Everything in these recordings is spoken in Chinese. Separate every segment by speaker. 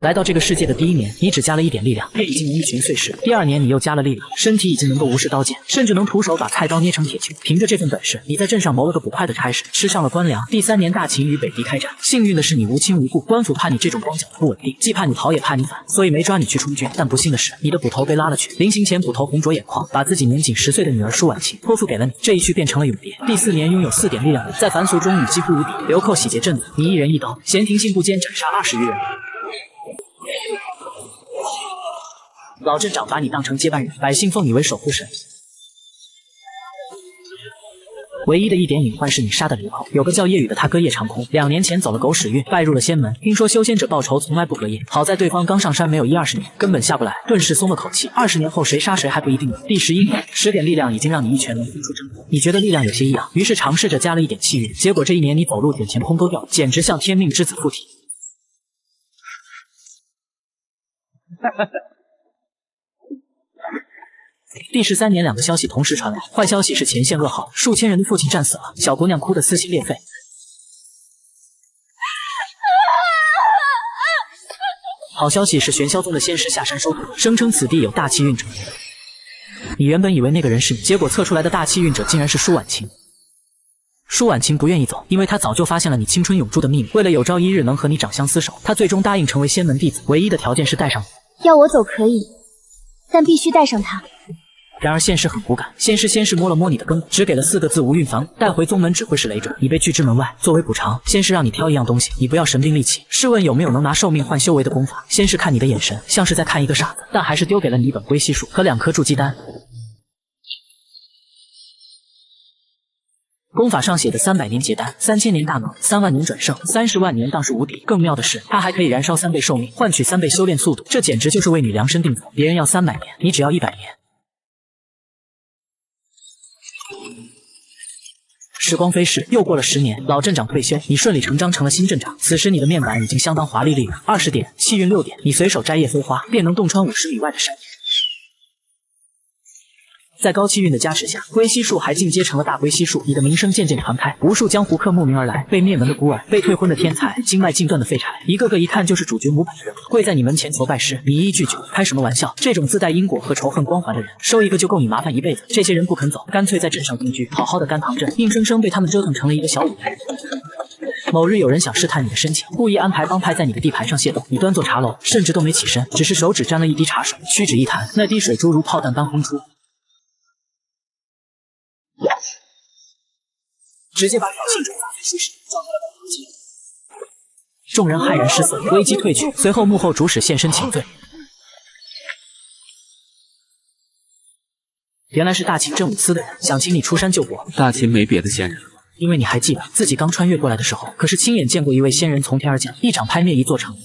Speaker 1: 来到这个世界的第1年，你只加了1点力量，便已经能一拳碎石。第2年，你又加了力量，身体已经能够无视刀剑，甚至能徒手把菜刀捏成铁球。凭着这份本事，你在镇上谋了个捕快的差事，吃上了官粮。第3年，大秦与北狄开战，幸运的是你无亲无故，官府怕你这种光脚的不稳定，既怕你跑也怕你反，所以没抓你去充军。但不幸的是，你的捕头被拉了去，临行前捕头红着眼眶，把自己年仅10岁的女儿舒婉晴托付给了你，这一去变成了永别。第4年，拥有4点力量的，在凡俗中你几乎无敌，流寇洗劫镇子，你一人一刀，闲庭信步间斩杀20余人。老镇长把你当成接班人，百姓奉你为守护神。唯一的一点隐患是你杀的流寇，有个叫叶雨的，他隔夜长空，2年前走了狗屎运，拜入了仙门。听说修仙者报仇从来不隔夜，好在对方刚上山没有10-20年，根本下不来，顿时松了口气。20年后谁杀谁还不一定呢。第11年，10点力量已经让你一拳能轰出征途，你觉得力量有些异样，于是尝试着加了1点气运，结果这1年你走路点前空勾掉，简直像天命之子附体。第13年，2个消息同时传来，坏消息是前线噩耗，数千人的父亲战死了，小姑娘哭得撕心裂肺。好消息是玄霄宗的仙师下山收徒，声称此地有大气运者。你原本以为那个人是你，结果测出来的大气运者竟然是舒婉晴。舒婉晴不愿意走，因为她早就发现了你青春永驻的秘密。为了有朝一日能和你长相厮守，她最终答应成为仙门弟子，唯一的条件是带上你。
Speaker 2: 要我走可以，但必须带上他。
Speaker 1: 然而现实很骨感，先是摸了摸你的根骨，只给了4个字：无运反骨。带回宗门只会是累赘，你被拒之门外。作为补偿，先是让你挑一样东西，你不要神兵利器。试问有没有能拿寿命换修为的功法？先是看你的眼神，像是在看一个傻子，但还是丢给了你一本龟息术和2颗筑基丹。功法上写的300年结丹，3000年大能，3万年转胜，30万年当是无敌。更妙的是，它还可以燃烧3倍寿命，换取3倍修炼速度，这简直就是为你量身定做。别人要300年，你只要100年。时光飞逝，又过了10年，老镇长退休，你顺理成章成了新镇长。此时你的面板已经相当华丽丽了，20点，气运6点，你随手摘叶飞花，便能洞穿50里外的山。在高气运的加持下，龟息术还进阶成了大龟息术，你的名声渐渐传开，无数江湖客慕名而来，被灭门的孤儿，被退婚的天才，经脉尽断的废柴，一个个一看就是主角模板的人物，跪在你门前求拜师，你一一拒绝。开什么玩笑？这种自带因果和仇恨光环的人，收一个就够你麻烦一辈子。这些人不肯走，干脆在镇上定居，好好的甘棠镇，硬生生被他们折腾成了一个小舞台。某日有人想试探你的深情，故意安排帮派在你的地盘上械斗，你端坐茶楼，甚至都没起身，只是手指沾了一滴茶水，屈指一弹，那滴水珠如炮弹般轰出，直接把挑衅者发飞出世，照到了本机。众人骇然失色，危机退去。随后幕后主使现身请罪。原来是大秦真武司的人，想请你出山救国。
Speaker 3: 大秦没别的仙人了吗？
Speaker 1: 因为你还记得自己刚穿越过来的时候，可是亲眼见过一位仙人从天而降，一掌拍灭一座城。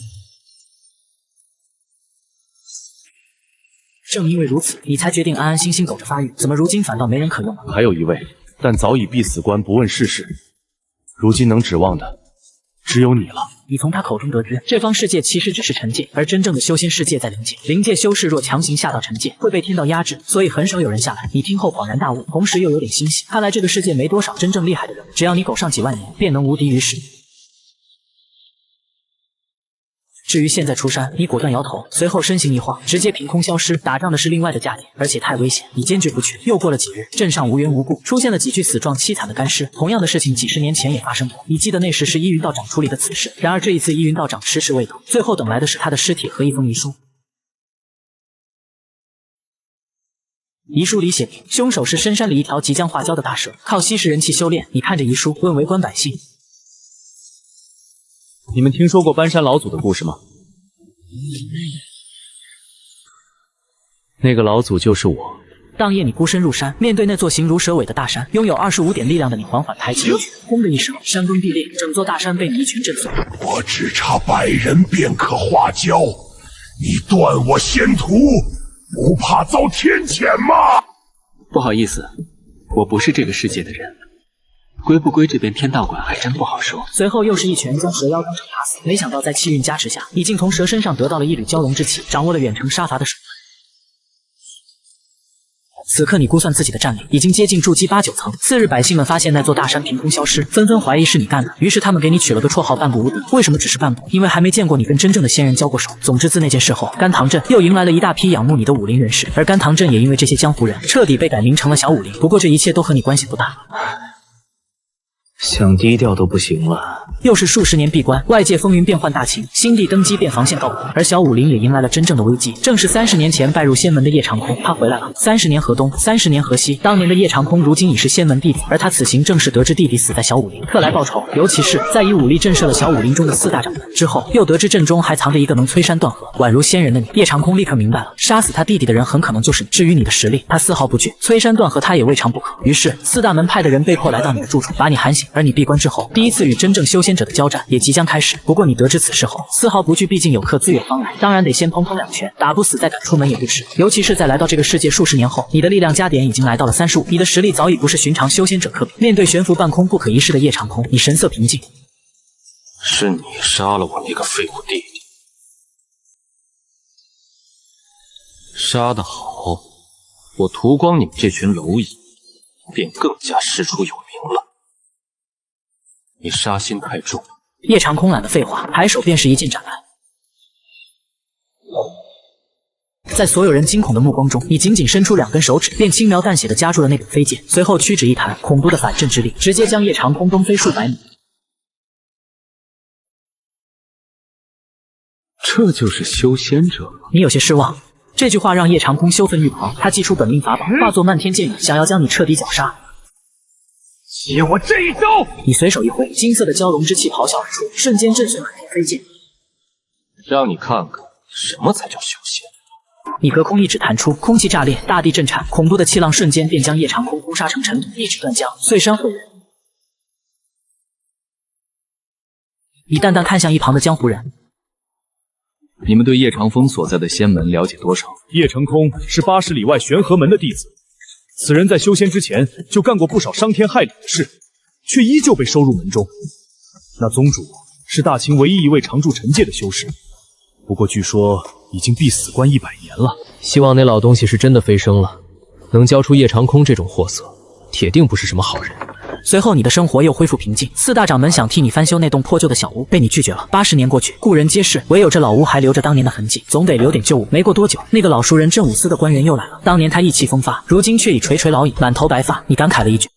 Speaker 1: 正因为如此，你才决定安安心心苟着发育，怎么如今反倒没人可用了？
Speaker 4: 还有一位，但早已闭死关不问世事，如今能指望的只有你了。
Speaker 1: 你从他口中得知，这方世界其实只是尘界，而真正的修仙世界在灵界。灵界修士若强行下到尘界，会被天道压制，所以很少有人下来。你听后恍然大悟，同时又有点欣喜。看来这个世界没多少真正厉害的人，只要你苟上几万年，便能无敌于世。至于现在出山，你果断摇头，随后身形一晃，直接凭空消失。打仗的是另外的价点，而且太危险，你坚决不去。又过了几日，镇上无缘无故出现了几具死状凄惨的干尸。同样的事情几10年前也发生过，你记得那时是依云道长处理的此事。然而这一次依云道长迟迟未到，最后等来的是他的尸体和一封遗书。遗书里写明，凶手是深山里一条即将化蛟的大蛇，靠吸食人气修炼。你看着遗书，问围观百姓。
Speaker 4: 你们听说过搬山老祖的故事吗？那个老祖就是我。
Speaker 1: 当夜你孤身入山，面对那座形如蛇尾的大山，拥有25点力量的你缓缓抬起右拳，轰的一声，山崩地裂，整座大山被你一拳震碎。
Speaker 5: 我只差100人便可化蛟，你断我仙途，不怕遭天谴吗？
Speaker 3: 不好意思，我不是这个世界的人。归不归这边天道馆还真不好说。
Speaker 1: 随后又是一拳将蛇妖当场打死。没想到在气运加持下，你竟从蛇身上得到了一缕蛟龙之气，掌握了远程杀伐的手段。此刻你估算自己的战力已经接近筑基8、9层。次日，百姓们发现那座大山凭空消失，纷纷怀疑是你干的，于是他们给你取了个绰号“半步无敌”。为什么只是半步？因为还没见过你跟真正的仙人交过手。总之，自那件事后，甘棠镇又迎来了一大批仰慕你的武林人士，而甘棠镇也因为这些江湖人彻底被改名成了小武林。不过这一切都和你关系不大。
Speaker 3: 想低调都不行了。
Speaker 1: 又是数十年闭关，外界风云变幻，大秦新帝登基便防线告破，而小武林也迎来了真正的危机。正是30年前拜入仙门的叶长空，他回来了。30年河东，30年河西。当年的叶长空如今已是仙门弟子，而他此行正是得知弟弟死在小武林，特来报仇。尤其是在以武力震慑了小武林中的4大掌门之后，又得知阵中还藏着一个能摧山断河、宛如仙人的你。叶长空立刻明白了，杀死他弟弟的人很可能就是你。至于你的实力，他丝毫不惧，摧山断河他也未尝不可。于是4大门派的人被迫来到你的住处，把你喊醒。而你闭关之后，第一次与真正修仙者的交战也即将开始。不过你得知此事后，丝毫不惧，毕竟有客自有方来，当然得先砰砰2拳，打不死再敢出门也不迟。尤其是在来到这个世界数十年后，你的力量加点已经来到了35，你的实力早已不是寻常修仙者可比。面对悬浮半空不可一世的叶长空，你神色平静。
Speaker 4: 是你杀了我那个废物弟弟，杀得好，我屠光你们这群蝼蚁，便更加师出有名了。你杀心太重。
Speaker 1: 叶长空懒得废话，抬手便是一剑斩来。在所有人惊恐的目光中，你仅仅伸出2根手指，便轻描淡写地夹住了那柄飞剑，随后屈指一弹，恐怖的反震之力直接将叶长空东飞数百米。
Speaker 3: 这就是修仙者吗？
Speaker 1: 你有些失望。这句话让叶长空羞愤欲狂，他祭出本命法宝，化作漫天剑雨，想要将你彻底绞杀。
Speaker 5: 接我这一招！
Speaker 1: 你随手一挥，金色的蛟龙之气咆哮而出，瞬间震碎满天飞剑。
Speaker 4: 让你看看什么才叫修仙。
Speaker 1: 你隔空一指弹出，空气炸裂，大地震颤，恐怖的气浪瞬间便将叶长空轰杀成尘土，一指断江，碎山毁人。你淡淡看向一旁的江湖人。
Speaker 6: 你们对叶长风所在的仙门了解多少？
Speaker 4: 叶成空是80里外玄河门的弟子，此人在修仙之前就干过不少伤天害理的事，却依旧被收入门中。那宗主是大秦唯一一位常驻尘界的修士，不过据说已经闭死关100年了。
Speaker 7: 希望那老东西是真的飞升了，能教出叶长空这种货色，铁定不是什么好人。
Speaker 1: 随后，你的生活又恢复平静。4大掌门想替你翻修那栋破旧的小屋，被你拒绝了。80年过去，故人皆逝，唯有这老屋还留着当年的痕迹，总得留点旧物。没过多久，那个老熟人镇武司的官员又来了。当年他意气风发，如今却已垂垂老矣，满头白发。你感慨了一句：“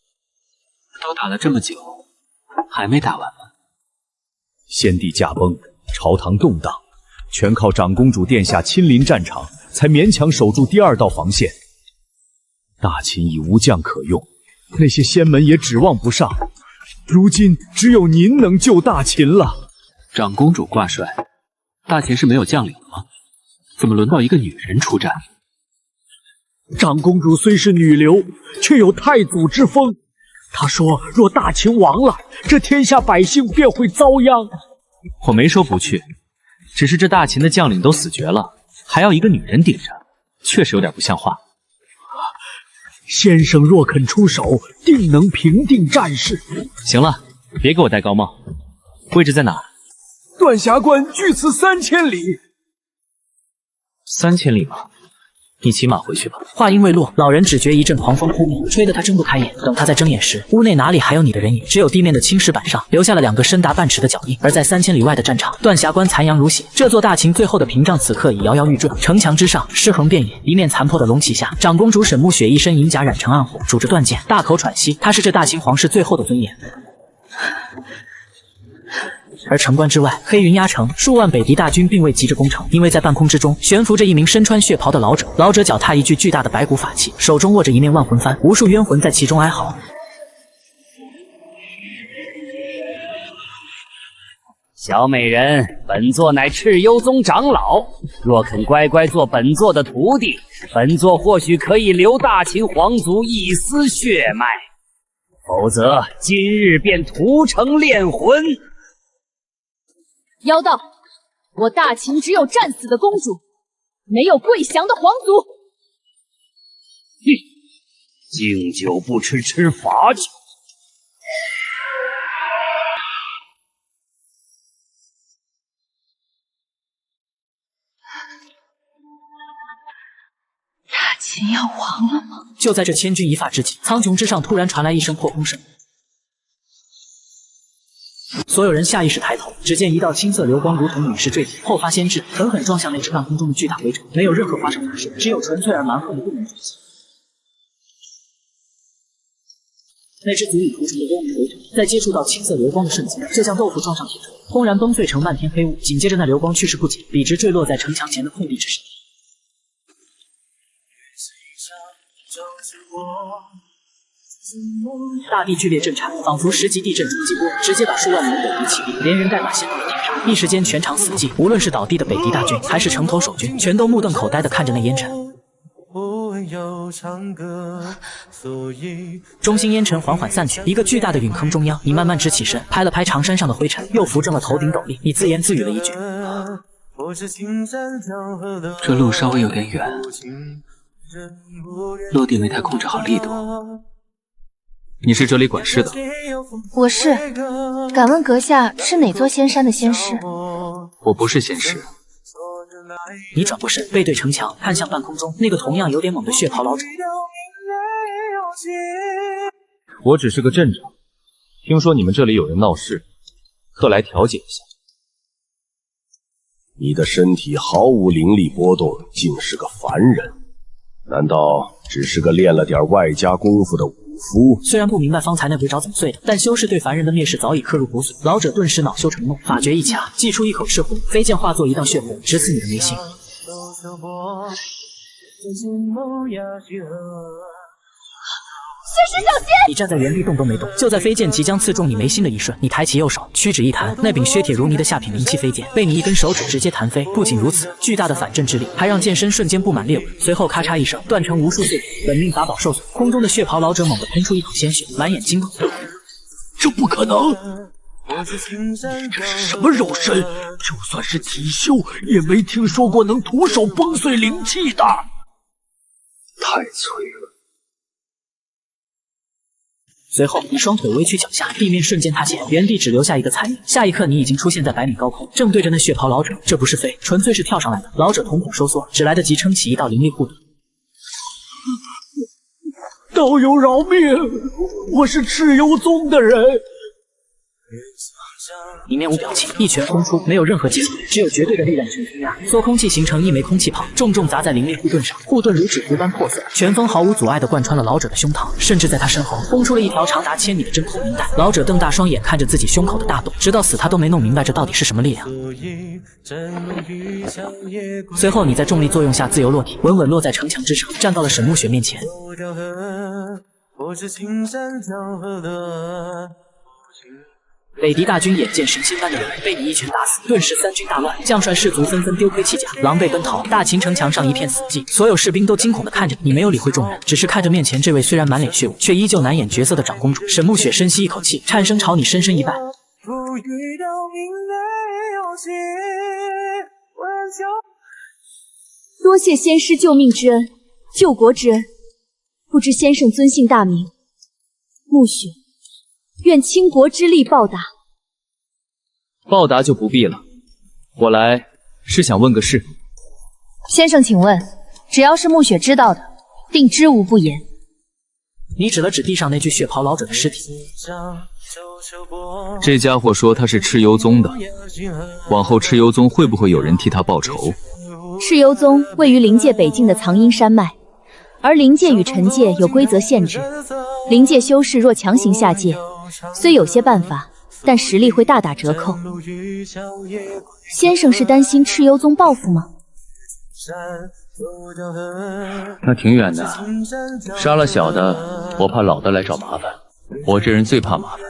Speaker 3: 都打了这么久，还没打完吗？”
Speaker 4: 先帝驾崩，朝堂动荡，全靠长公主殿下亲临战场，才勉强守住第2道防线。大秦已无将可用。那些仙门也指望不上，如今只有您能救大秦了。
Speaker 3: 长公主挂帅，大秦是没有将领了吗？怎么轮到一个女人出战？
Speaker 8: 长公主虽是女流，却有太祖之风。她说，若大秦亡了，这天下百姓便会遭殃。
Speaker 3: 我没说不去，只是这大秦的将领都死绝了，还要一个女人顶着，确实有点不像话。
Speaker 8: 先生若肯出手，定能平定战事。
Speaker 3: 行了，别给我戴高帽。位置在哪？
Speaker 8: 断峡关距此3000里。
Speaker 3: 3000里吗？你骑马回去吧。
Speaker 1: 话音未落，老人只觉一阵狂风扑面，吹得他睁不开眼。等他再睁眼时，屋内哪里还有你的人影？只有地面的青石板上留下了2个深达半尺的脚印。而在3000里外的战场，断峡关残阳如血，这座大秦最后的屏障此刻已摇摇欲坠。城墙之上尸横遍野，一面残破的龙旗下，长公主沈暮雪一身银甲染成暗红，拄着断剑，大口喘息。她是这大秦皇室最后的尊严。而城关之外，黑云压城，数万北狄大军并未急着攻城，因为在半空之中悬浮着一名身穿血袍的老者。老者脚踏一具巨大的白骨法器，手中握着一面万魂幡，无数冤魂在其中哀嚎。
Speaker 9: 小美人，本座乃赤幽宗长老，若肯乖乖做本座的徒弟，本座或许可以留大秦皇族一丝血脉，否则今日便屠城炼魂。
Speaker 2: 妖道，我大秦只有战死的公主，没有跪降的皇族。
Speaker 9: 敬酒不吃吃罚酒。
Speaker 10: 大秦
Speaker 2: 秦要亡了吗？
Speaker 1: 就在这千钧一发之际，苍穹之上突然传来一声破空声。所有人下意识抬头，只见一道青色流光如同陨石坠地，后发先至，狠狠撞向那只半空中的巨大灰尘，没有任何花生杂事，只有纯粹而蛮横的动人之气。那只足以屠城的幽冥灰尘，在接触到青色流光的瞬间，就像豆腐撞上铁锤，轰然崩碎成漫天黑雾。紧接着，那流光去势不减，笔直坠落在城墙前的空地之上。大地剧烈震颤，仿佛10级地震冲击波，直接把数万名北狄骑兵连人带马掀到了天上。一时间全场死寂，无论是倒地的北狄大军，还是城头守军，全都目瞪口呆地看着那烟尘。中心烟尘缓缓散去，一个巨大的陨坑中央，你慢慢直起身，拍了拍长衫上的灰尘，又扶正了头顶斗笠。你自言自语了一句：“
Speaker 3: 这路稍微有点远，落地没太控制好力度。你是这里管事的？
Speaker 2: 我是。敢问阁下是哪座仙山的仙师？
Speaker 3: 我不是仙师。”
Speaker 1: 你转过身，背对城墙，看向半空中那个同样有点猛的血袍老者。
Speaker 4: 我只是个镇长，听说你们这里有人闹事，特来调解一下。
Speaker 5: 你的身体毫无灵力波动，竟是个凡人？难道只是个练了点外家功夫的武夫？
Speaker 1: 虽然不明白方才那鬼爪怎么碎的，但修士对凡人的蔑视早已刻入骨髓。老者顿时恼羞成怒，法诀一掐，祭出一口赤魂，飞剑化作一道血魂，直刺你的眉心。
Speaker 2: 仙师小心！
Speaker 1: 你站在原地动都没动，就在飞剑即将刺中你眉心的一瞬，你抬起右手，屈指一弹，那柄削铁如泥的下品灵气飞剑被你一根手指直接弹飞。不仅如此，巨大的反震之力还让剑身瞬间布满裂纹，随后咔嚓一声，断成无数碎片，本命法宝受损。空中的血袍老者猛地喷出一口鲜血，满眼惊恐。
Speaker 8: 这不可能！这是什么肉身？就算是体修，也没听说过能徒手崩碎灵气的。
Speaker 5: 太脆了。
Speaker 1: 随后，你双腿微屈脚下，地面瞬间塌陷，原地只留下一个残影。下一刻，你已经出现在100米高空，正对着那血袍老者。这不是飞，纯粹是跳上来的。老者瞳孔收缩，只来得及撑起一道灵力护盾。
Speaker 8: 道友饶命！我是赤幽宗的人。
Speaker 1: 你面无表情，一拳轰出，没有任何结果，只有绝对的力量去推压，缩空气形成一枚空气炮，重重砸在灵力护盾上，护盾如纸糊般破碎，拳锋毫无阻碍地贯穿了老者的胸膛，甚至在他身后轰出了一条长达1000米的针孔明带。老者瞪大双眼看着自己胸口的大洞，直到死他都没弄明白这到底是什么力量。随后你在重力作用下自由落体，稳稳落在城墙之上，站到了沈暮雪面前。北狄大军眼见神仙般的人被你一拳打死，顿时三军大乱，将帅士卒纷纷丢盔弃甲，狼狈奔逃。大秦城墙上一片死寂，所有士兵都惊恐地看着你，没有理会众人，只是看着面前这位虽然满脸血雾，却依旧难掩绝色的长公主。沈暮雪深吸一口气，颤声朝你深深一拜。
Speaker 2: 多谢仙师救命之恩，救国之恩。不知先生尊姓大名？暮雪。愿倾国之力报答。
Speaker 3: 报答就不必了，我来是想问个事。
Speaker 2: 先生请问，只要是暮雪知道的，定知无不言。
Speaker 1: 你指了指地上那具血袍老者的尸体。
Speaker 3: 这家伙说他是赤幽宗的，往后赤幽宗会不会有人替他报仇？
Speaker 2: 赤幽宗位于灵界北境的藏阴山脉，而灵界与尘界有规则限制，灵界修士若强行下界，虽有些办法，但实力会大打折扣。先生是担心赤幽宗报复吗？
Speaker 3: 那挺远的，杀了小的，我怕老的来找麻烦。我这人最怕麻烦。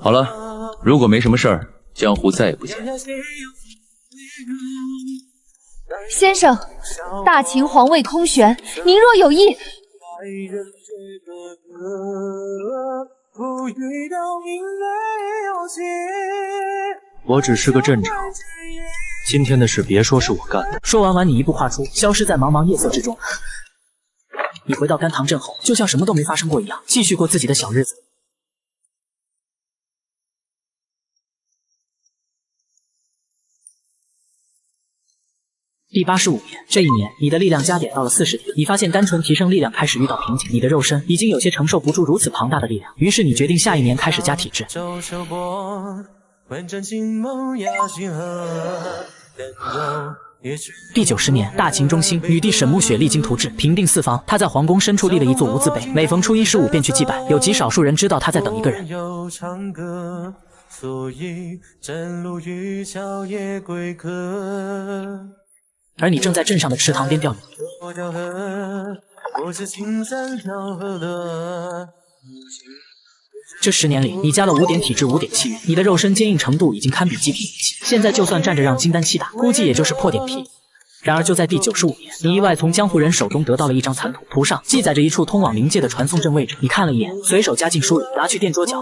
Speaker 3: 好了，如果没什么事儿，江湖再也不见。
Speaker 2: 先生，大秦皇位空悬，您若有意。
Speaker 7: 我只是个镇长，今天的事别说是我干的。
Speaker 1: 说完，你一步跨出，消失在茫茫夜色之中。你回到甘棠镇后，就像什么都没发生过一样，继续过自己的小日子。第85年，这一年你的力量加点到了40点，你发现单纯提升力量开始遇到瓶颈，你的肉身已经有些承受不住如此庞大的力量，于是你决定下一年开始加体质。第90年，大秦中兴，女帝沈墓雪励精图治，平定四方。她在皇宫深处立了一座无字碑，每逢初一15便去祭拜，有极少数人知道她在等一个人。而你正在镇上的池塘边钓鱼。这10年里，你加了5点体质，5点气运，你的肉身坚硬程度已经堪比极品武器。现在就算站着让金丹期打，估计也就是破点皮。然而就在第95年，你意外从江湖人手中得到了一张残图，图上记载着一处通往灵界的传送阵位置。你看了一眼，随手加进书里，拿去垫桌角。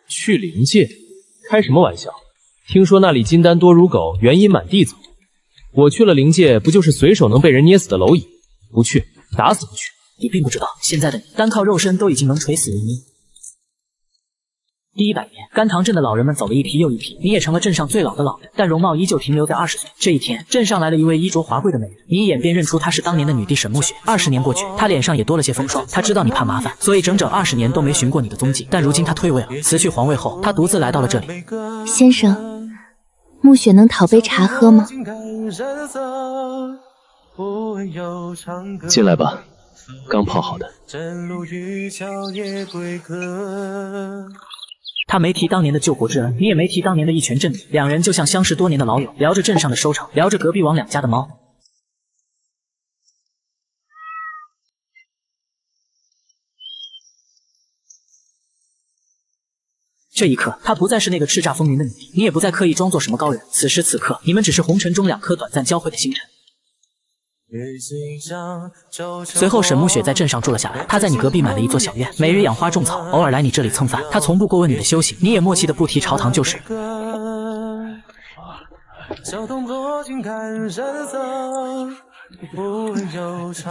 Speaker 7: 去灵界？开什么玩笑！听说那里金丹多如狗，元婴满地走。我去了灵界，不就是随手能被人捏死的蝼蚁？不去，打死不去。
Speaker 1: 你并不知道，现在的你单靠肉身都已经能垂死为泥。第100年，甘棠镇的老人们走了一批又一批，你也成了镇上最老的老人，但容貌依旧停留在20岁。这一天，镇上来了一位衣着华贵的美人，你一眼便认出她是当年的女帝沈墓雪。20年过去，她脸上也多了些风霜。她知道你怕麻烦，所以整整20年都没寻过你的踪迹。但如今她退位了，辞去皇位后，她独自来到了这里。
Speaker 2: 先生，墓雪能讨杯茶喝吗？
Speaker 3: 进来吧，刚泡好的。
Speaker 1: 他没提当年的救国之恩，你也没提当年的一拳震你，两人就像相识多年的老友，聊着镇上的收成，聊着隔壁王两家的猫。这一刻，她不再是那个叱咤风云的女帝，你也不再刻意装作什么高人。此时此刻，你们只是红尘中2颗短暂交汇的星辰。随后，沈墓雪在镇上住了下来。她在你隔壁买了一座小院，每日养花种草，偶尔来你这里蹭饭。她从不过问你的修行，你也默契的不提朝堂旧事。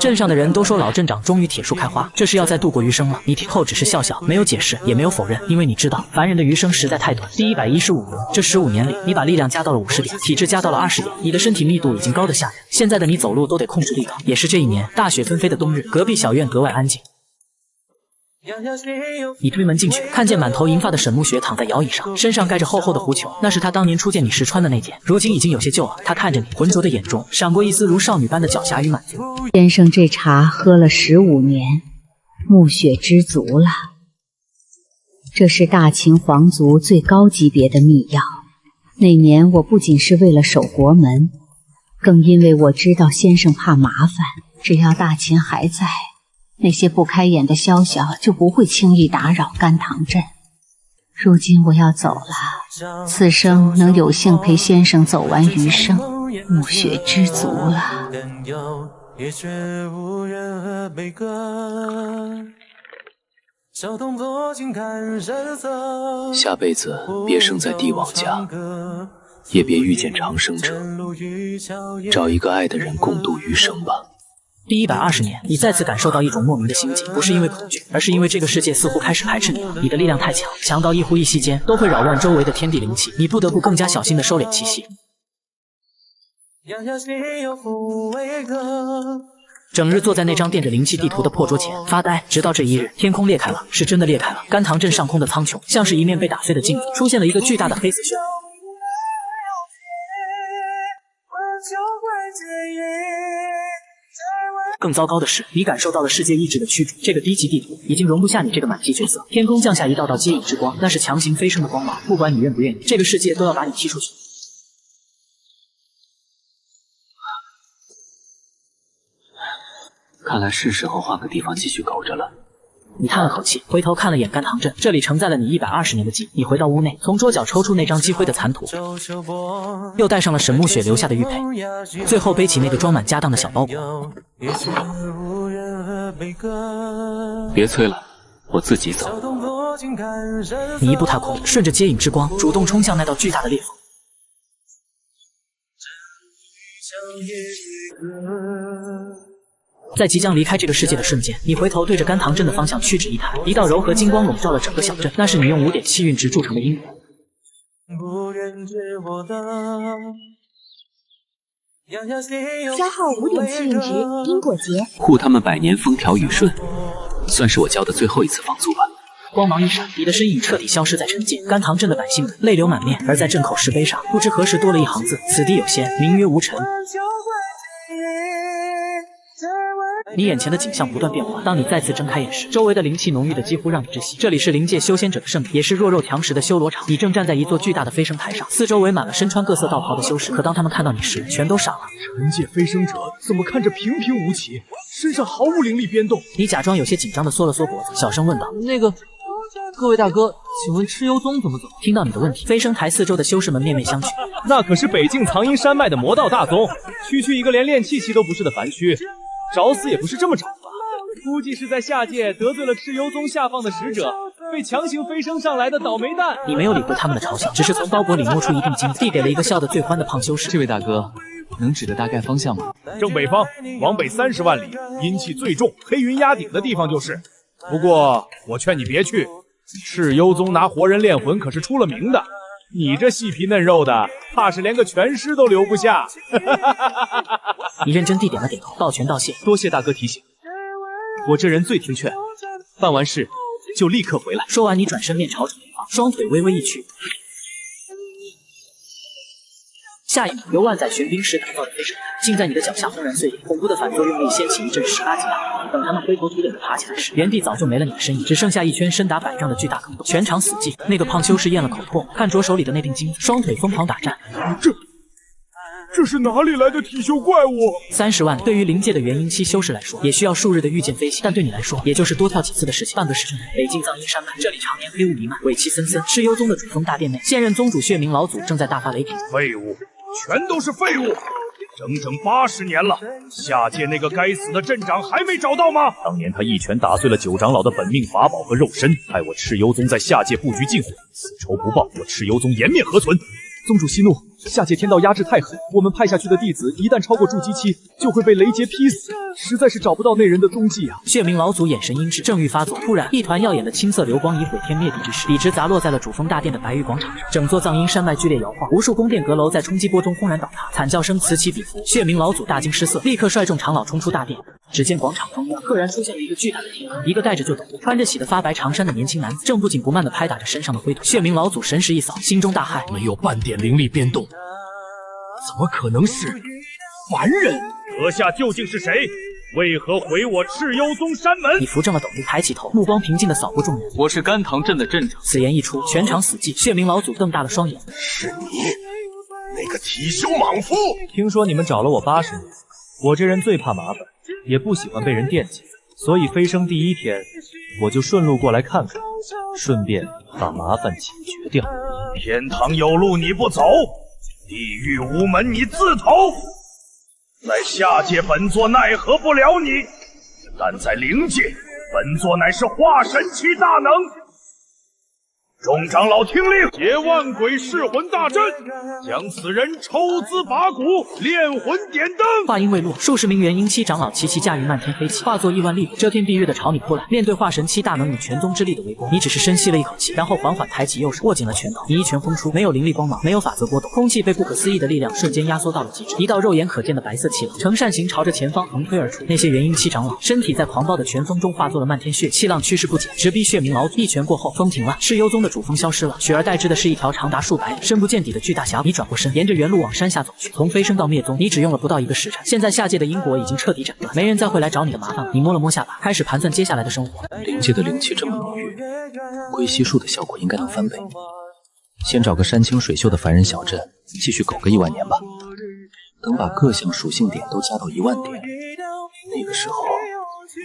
Speaker 1: 镇上的人都说老镇长终于铁树开花，这是要再度过余生了。你听后只是笑笑，没有解释，也没有否认，因为你知道凡人的余生实在太短。第115年，这15年里，你把力量加到了50点，体质加到了20点，你的身体密度已经高得吓人。现在的你走路都得控制力道。也是这一年，大雪纷飞的冬日，隔壁小院格外安静。你推门进去，看见满头银发的沈墓雪躺在摇椅上，身上盖着厚厚的狐裘，那是她当年初见你时穿的那件，如今已经有些旧了。她看着你，浑浊的眼中闪过一丝如少女般的狡黠与满足。
Speaker 2: 先生这茶喝了15年，墓雪知足了。这是大秦皇族最高级别的秘药。那年我不仅是为了守国门，更因为我知道先生怕麻烦，只要大秦还在，那些不开眼的宵小就不会轻易打扰甘棠镇。如今我要走了，此生能有幸陪先生走完余生，墓雪知足了。
Speaker 3: 下辈子别生在帝王家，也别遇见长生者，找一个爱的人共度余生吧。
Speaker 1: 第120年，你再次感受到一种莫名的心悸，不是因为恐惧，而是因为这个世界似乎开始排斥你了。你的力量太强，强到一呼一吸间都会扰乱周围的天地灵气，你不得不更加小心地收敛气息。整日坐在那张垫着灵气地图的破桌前发呆，直到这一日，天空裂开了，是真的裂开了。甘棠镇上空的苍穹像是一面被打碎的镜子，出现了一个巨大的黑色漩涡。更糟糕的是，你感受到了世界意志的驱逐，这个低级地图已经容不下你这个满级角色。天空降下一道道接引之光，那是强行飞升的光芒，不管你愿不愿意，这个世界都要把你踢出去。
Speaker 3: 看来是时候换个地方继续苟着了。
Speaker 1: 你叹了口气，回头看了眼甘棠镇，这里承载了你120年的记忆。你回到屋内，从桌角抽出那张积灰的残图，又带上了沈墓雪留下的玉佩，最后背起那个装满家当的小包裹。
Speaker 3: 别催了，我自己走。
Speaker 1: 你一步踏空，顺着接引之光，主动冲向那道巨大的裂缝。在即将离开这个世界的瞬间，你回头对着甘棠镇的方向屈指一抬，一道柔和金光笼罩了整个小镇，那是你用5.7运值铸成的因果。
Speaker 10: 消耗5.7运值，因果结。
Speaker 6: 护他们百年风调雨顺，算是我交的最后一次房租吧。
Speaker 1: 光芒一闪，你的身影彻底消失在尘界。甘棠镇的百姓们泪流满面，而在镇口石碑上，不知何时多了一行字：此地有仙，名曰无尘。你眼前的景象不断变化，当你再次睁开眼时，周围的灵气浓郁的几乎让你窒息。这里是灵界修仙者的圣地，也是弱肉强食的修罗场。你正站在一座巨大的飞升台上，四周围满了身穿各色道袍的修士，可当他们看到你时，全都傻了。
Speaker 8: 尘界飞升者怎么看着平平无奇，身上毫无灵力变动？
Speaker 1: 你假装有些紧张的缩了缩脖子，小声问道：“
Speaker 7: 各位大哥，请问蚩尤宗怎么走？”
Speaker 1: 听到你的问题，飞升台四周的修士们面面相觑。
Speaker 7: 那可是北境藏阴山脉的魔道大宗，区区一个连炼气期都不是的凡躯，找死也不是这么找吧？估计是在下界得罪了蚩尤宗下放的使者，被强行飞升上来的倒霉蛋。
Speaker 1: 你没有理会他们的嘲笑，只是从包裹里摸出一锭金子，递给了一个笑得最欢的胖修士。
Speaker 6: 这位大哥，能指个大概方向吗？
Speaker 4: 正北方，往北30万里，阴气最重、黑云压顶的地方就是。不过我劝你别去，蚩尤宗拿活人炼魂可是出了名的。你这细皮嫩肉的，怕是连个全尸都留不下。
Speaker 1: 你认真地点了点头，抱拳道谢。
Speaker 7: 多谢大哥提醒，我这人最听劝，办完事就立刻回来。
Speaker 1: 说完，你转身面朝着北方，双腿微微一屈。下一秒，由万载玄冰石打造的飞升台竟在你的脚下轰然碎裂，恐怖的反作用力掀起一阵18级大浪。等他们灰头土脸的爬起来时，原地早就没了你的身影，只剩下一圈深达100丈的巨大坑洞，全场死寂。那个胖修士咽了口唾沫，看着手里的那锭金子，双腿疯狂打颤。
Speaker 5: 这是哪里来的体修怪物
Speaker 1: ？30万对于灵界的元婴期修士来说，也需要数日的御剑飞行，但对你来说，也就是多跳几次的事情。半个时辰内，北境藏阴山脉，这里常年黑雾弥漫，鬼气森森。蚩尤宗的主峰大殿内，现任宗主血冥老祖正在大发雷霆。
Speaker 5: 废物，全都是废物！整整80年了，下界那个该死的镇长还没找到吗？
Speaker 4: 当年他一拳打碎了9长老的本命法宝和肉身，害我蚩尤宗在下界布局禁毁，此仇不报，我蚩尤宗颜面何存？
Speaker 7: 宗主息怒，下界天道压制太狠，我们派下去的弟子一旦超过筑基期，就会被雷劫劈死，实在是找不到那人的踪迹啊！
Speaker 1: 血冥老祖眼神阴鸷，正欲发作，突然一团耀眼的青色流光以毁天灭地之势，笔直砸落在了主峰大殿的白玉广场上，整座藏阴山脉剧烈摇晃，无数宫殿阁楼在冲击波中轰然倒塌，惨叫声此起彼伏。血冥老祖大惊失色，立刻率众长老冲出大殿。只见广场中央赫然出现了一个巨大的天坑，一个戴着旧斗篷、穿着洗得发白长衫的年轻男子，正不紧不慢地拍打着身上的灰土。血冥老祖神识一扫，心中大骇，
Speaker 5: 没有半点灵力变动，怎么可能是凡人？
Speaker 4: 阁下究竟是谁？为何毁我蚩尤宗山门？
Speaker 1: 你扶正了斗笠，抬起头，目光平静地扫过众人。
Speaker 6: 我是甘棠镇的镇长。
Speaker 1: 此言一出，全场死寂。血冥老祖瞪大了双眼，
Speaker 5: 是你，那个体修莽夫！
Speaker 7: 听说你们找了我80年，我这人最怕麻烦，也不喜欢被人惦记，所以飞升第1天，我就顺路过来看看，顺便把麻烦解决掉。
Speaker 5: 天堂有路你不走，地狱无门你自投。在下界本座奈何不了你，但在灵界，本座乃是化神期大能。众长老听令，结万鬼噬魂大阵，将此人抽丝拔骨，炼魂点灯。
Speaker 1: 话音未落，数十名元婴期长老齐齐驾驭漫天飞起，化作亿万利刃，遮天蔽日的朝你扑来。面对化神期大能以全宗之力的围攻，你只是深吸了一口气，然后缓缓抬起右手，握紧了拳头。你一拳轰出，没有灵力光芒，没有法则波动，空气被不可思议的力量瞬间压缩到了极致。一道肉眼可见的白色气浪呈扇形朝着前方横推而出。那些元婴期长老身体在狂暴的拳风中化作了漫天血，气浪驱势不减，直逼血冥老祖。一拳过后，风停了，蚩尤宗的主峰消失了，取而代之的是一条长达数百里、深不见底的巨大峡谷。你转过身，沿着原路往山下走去。从飞升到灭宗，你只用了不到1个时辰。现在下界的因果已经彻底斩断，没人再会来找你的麻烦了。你摸了摸下巴，开始盘算接下来的生活。
Speaker 6: 灵界的灵气这么浓郁，归西术的效果应该能翻倍。先找个山清水秀的凡人小镇，继续苟个1万年吧。等把各项属性点都加到1万点，那个时候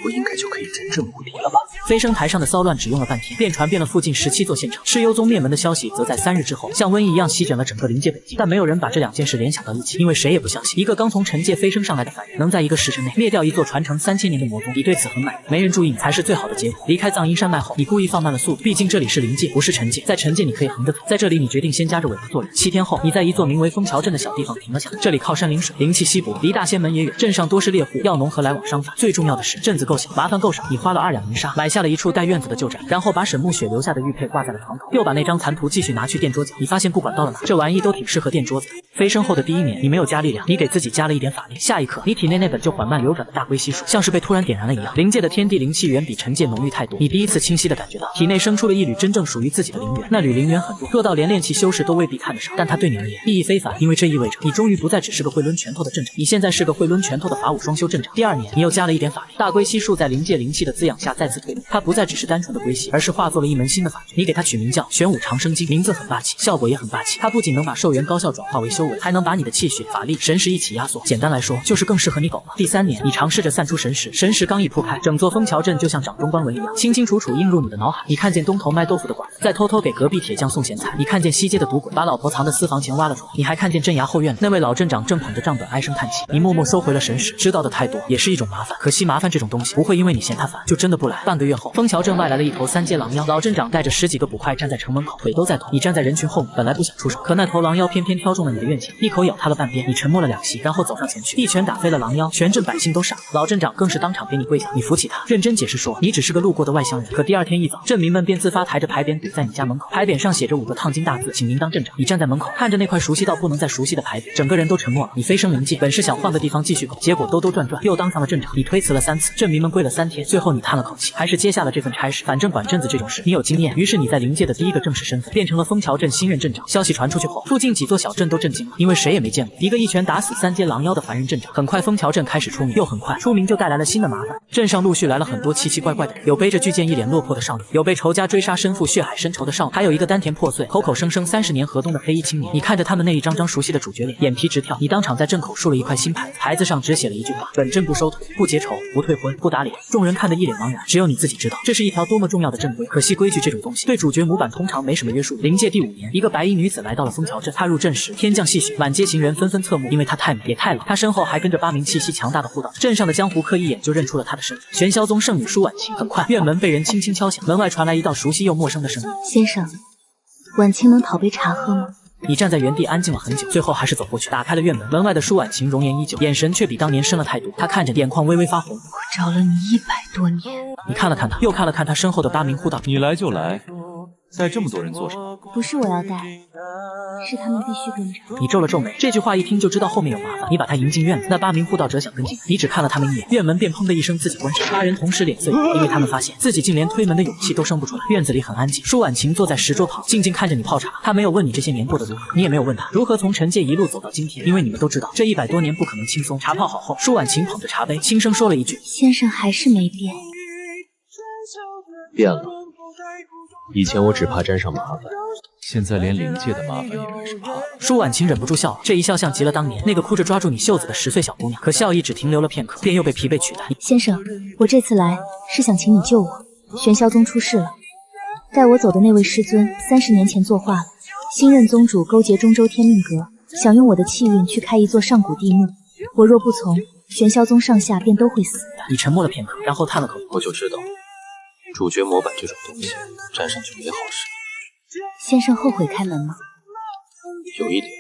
Speaker 6: 我应该就可以真正无敌了吧？
Speaker 1: 飞升台上的骚乱只用了半天，便传遍了附近17座县城。赤幽宗灭门的消息则在3日之后像瘟疫一样席卷了整个灵界北境，但没有人把这2件事联想到一起，因为谁也不相信一个刚从尘界飞升上来的凡人能在1个时辰内灭掉一座传承3000年的魔宗。你对此很满意，没人注意你才是最好的结果。离开藏阴山脉后，你故意放慢了速度，毕竟这里是灵界，不是尘界。在尘界你可以横着走，在这里你决定先夹着尾巴做人。7天后，你在一座名为枫桥镇的小地方停了下来，这里靠山临水，灵气稀薄，离大仙门也远，镇上多是猎户、药农和来往商贩。最重要的是，镇子够小，麻烦够少。你花了2两银沙买下了一处带院子的旧宅，然后把沈暮雪留下的玉佩挂在了床头，又把那张残图继续拿去垫桌角。你发现不管到了哪，这玩意都挺适合垫桌子的。飞升后的第1年，你没有加力量，你给自己加了一点法力。下一刻，你体内那本就缓慢流转的大龟息术，像是被突然点燃了一样。灵界的天地灵气远比尘界浓郁太多。你第一次清晰地感觉到，体内生出了一缕真正属于自己的灵源。那缕灵源很弱，弱到连炼气修士都未必看得上，但它对你而言意义非凡，因为这意味着你终于不再只是个会抡拳头的阵长，你现在是个会抡拳头的法武双修阵长。第2年，你又加了一点法力，大龟息术在灵界灵气的滋养下再次蜕变，它不再只是单纯的龟息，而是化作了一门新的法诀。你给它取名叫玄武长生经，名字很霸气，效果也很霸气。它不仅能把寿元高效转化为修为，还能把你的气血、法力、神识一起压缩。简单来说，就是更适合你狗了。第3年，你尝试着散出神识，神识刚一铺开，整座枫桥镇就像掌中观文一样，清清楚楚映入你的脑海。你看见东头卖豆腐的寡妇在偷偷给隔壁铁匠送咸菜，你看见西街的赌鬼把老婆藏的私房钱挖了出来，你还看见镇衙后院那位老镇长正捧着账本唉声叹气。你默默收回了神识，知道的太多也是一种麻烦，可惜麻烦这种东西不会因为你嫌它烦就真的不来。半个月后，枫桥镇外来了一头3阶狼妖，老镇长带着10几个捕快站在城门口，腿都在抖。你站在人群后面，本来不想出手，可那头狼妖偏偏挑中了你的怨气，一口咬塌了半边。你沉默了2息，然后走上前去，一拳打飞了狼妖，全镇百姓都傻了。老镇长更是当场给你跪下，你扶起他，认真解释说你只是个路过的外乡人。可第2天一早，镇民们便自发抬着牌匾堵在你家门口，牌匾上写着5个烫金大字，请您当镇长。你站在门口，看着那块熟悉到不能再熟悉的牌匾，整个人都沉默了。你飞升灵界，本是想换个地方继续苟，结果兜兜转转又当上了镇长。你推辞了3次，镇民们跪了3天，最后你叹了口气，还是接下了这份差事。反正管镇子这种事，你有经验，于是你在灵界的第1个正式身份变成了枫桥镇新任镇长。消息传出去后，附近几座小镇都震惊了，因为谁也没见过一个一拳打死3阶狼妖的凡人镇长。很快，枫桥镇开始出名，又很快出名就带来了新的麻烦。镇上陆续来了很多奇奇怪怪的人，有背着巨剑一脸落魄的少女，有被仇家追杀身负血海深仇的少女，还有一个丹田破碎、口口声声30年河东的黑衣青年。你看着他们那一张张熟悉的主角脸，眼皮直跳。你当场在镇口竖了一块新牌子，牌子上只写了一句话：本镇不收徒，不结仇，不退婚，不打脸。众人看得一脸茫然，只有你自己知道这是一条多么重要的镇规。可惜规矩这种东西对主角模板通常没什么约束。灵界第5年，一个白衣女子来到了枫桥镇，踏入镇时天降细雪，满街行人纷纷侧目，因为她太美也太老。她身后还跟着8名气息强大的护道，镇上的江湖客一眼就认出了她的身份——玄霄宗圣女舒婉晴。很快，院门被人轻轻敲响，门外传来一道熟悉又陌生的声音：
Speaker 2: 先生，婉晴能讨杯茶喝吗？
Speaker 1: 你站在原地安静了很久，最后还是走过去，打开了院门。门外的舒婉晴容颜依旧，眼神却比当年深了太多。她看着，眼眶微微发红。
Speaker 2: 我找了你100多年。
Speaker 1: 你看了看他，又看了看他身后的8名护道。
Speaker 3: 你来就来，带这么多人做什么？
Speaker 2: 不是我要带，是他们必须跟着。
Speaker 1: 你皱了皱眉，这句话一听就知道后面有麻烦。你把他迎进院子，那8名护道者想跟进，你只看了他们一眼，院门便砰的一声自己关上。8人同时脸色一变，因为他们发现自己竟连推门的勇气都生不出来。院子里很安静，舒婉晴坐在石桌旁，静静看着你泡茶。她没有问你这些年过得如何，你也没有问她如何从尘界一路走到今天，因为你们都知道这100多年不可能轻松。茶泡好后，舒婉晴捧着茶杯，轻声说了一句：
Speaker 2: 先生还是没变。
Speaker 6: 变了，以前我只怕沾上麻烦，现在连灵界的麻烦也开始怕了。
Speaker 1: 舒婉晴忍不住笑了，这一笑像极了当年那个哭着抓住你袖子的10岁小姑娘。可笑意只停留了片刻，便又被疲惫取代。
Speaker 2: 先生，我这次来是想请你救我。玄霄宗出事了，带我走的那位师尊30年前作化了，新任宗主勾结中州天命阁，想用我的气运去开一座上古地墓。我若不从，玄霄宗上下便都会死。
Speaker 1: 你沉默了片刻，然后叹了口气。
Speaker 6: 我就知道，主角模板这种东西沾上就没好事。
Speaker 2: 先生后悔开门吗？
Speaker 6: 有一点，